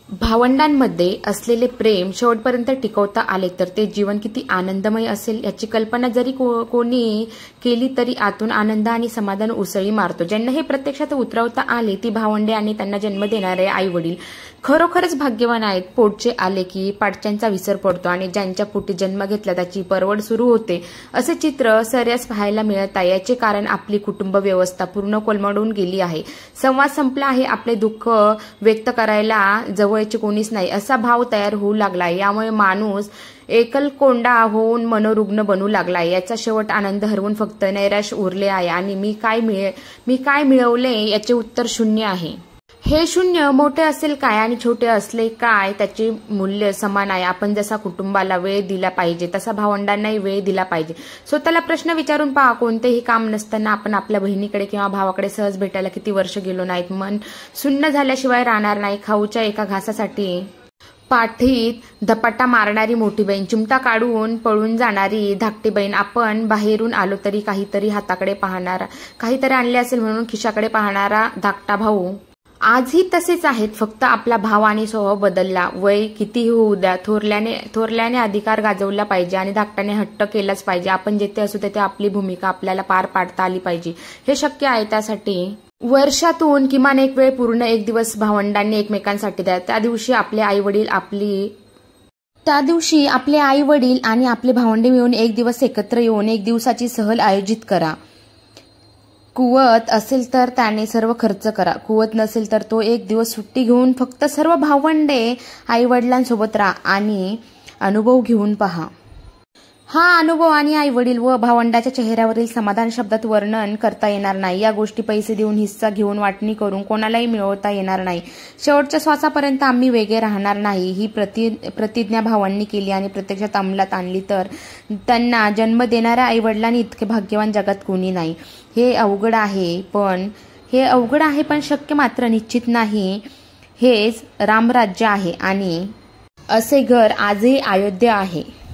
भावंडांमध्ये असलेले प्रेम शेवटपर्यंत टिकवता आले तर ते जीवन किती आनंदमय असेल याची कल्पना जरी कोणी केली तरी आतून आनंद आणि समाधान उसळी मारतो। ज्यांना हे प्रत्यक्षात उतरवता आले ती भावंडे आणि त्यांना जन्म देणारे आई वडील खरोखरच भाग्यवान आहेत। पोटचे आले की पाटच्यांचा विसर पडतो आणि ज्यांच्या पोटी जन्म घेतला त्याची परवड सुरू होते असे चित्र सर्रास पाहायला मिळत आहे। याचे कारण आपली कुटुंब व्यवस्था पूर्ण कोलमडून गेली आहे। संवाद संपला आहे, आपले दुःख व्यक्त करायला जवळचे कोणीच नाही असा भाव तयार होऊ लागला। यामुळे माणूस एकलकोंडा होऊन मनोरुग्ण बनू लागला। याचा शेवट आनंद हरवून फक्त नैराश उरले आहे आणि मी काय मिळवले याचे उत्तर शून्य आहे। हे शून्य मोठे असेल काय आणि छोटे असले काय त्याचे मूल्य समान आहे। आपण जसा कुटुंबाला वेळ दिला पाहिजे तसा भावंडांनाही वेळ दिला पाहिजे। स्वतःला प्रश्न विचारून पहा, कोणतेही काम नसताना आपण आपल्या बहिणीकडे किंवा भावाकडे सहज भेटायला किती वर्ष गेलो नाहीत। मन सुन्न झाल्याशिवाय राहणार नाही। खाऊच्या एका घासासाठी पाठीत धपाटा मारणारी मोठी बहीण, चिमटा काढून पळून जाणारी धाकटी बहीण, आपण बाहेरून आलो तरी काहीतरी हाताकडे पाहणारा, काहीतरी आणले असेल म्हणून खिशाकडे पाहणारा धाकटा भाऊ आजही तसेच आहेत। फक्त आपला भाव आणि स्वभाव बदलला। वय कितीही होऊ द्या, थोरल्याने अधिकार गाजवला पाहिजे आणि धाकट्याने हट्ट केलाच पाहिजे। आपण जेथे असू तेथे आपली भूमिका आपल्याला पार पाडता आली पाहिजे। हे शक्य आहे त्यासाठी वर्षातून किमान एक वेळ पूर्ण एक दिवस भावंडांनी एकमेकांसाठी द्या। त्या दिवशी आपले आई वडील आणि आपले भावंडे मिळून एक दिवस एकत्र येऊन एक दिवसाची सहल आयोजित करा। कुवत असेल तर त्याने सर्व खर्च करा, कुवत नसेल तर तो एक दिवस सुट्टी घेऊन फक्त सर्व भावंडे आई वडिलांसोबत राहा आणि अनुभव घेऊन पहा। हा अनुभव आणि आई वडील व भावंडाच्या चेहऱ्यावरील समाधान शब्दात वर्णन करता येणार नाही। या गोष्टी पैसे देऊन, हिस्सा घेऊन, वाटणी करून कोणालाही मिळवता येणार नाही। शेवटच्या श्वासापर्यंत आम्ही वेगळे राहणार नाही ही प्रतिज्ञा भावांनी केली आणि प्रत्यक्षात अंमलात आणली तर त्यांना जन्म देणाऱ्या आई वडिलांनी इतके भाग्यवान जगात कोणी नाही। हे अवघड आहे पण शक्य मात्र निश्चित नाही। हेच रामराज्य आहे आणि असे घर आजही अयोध्या आहे।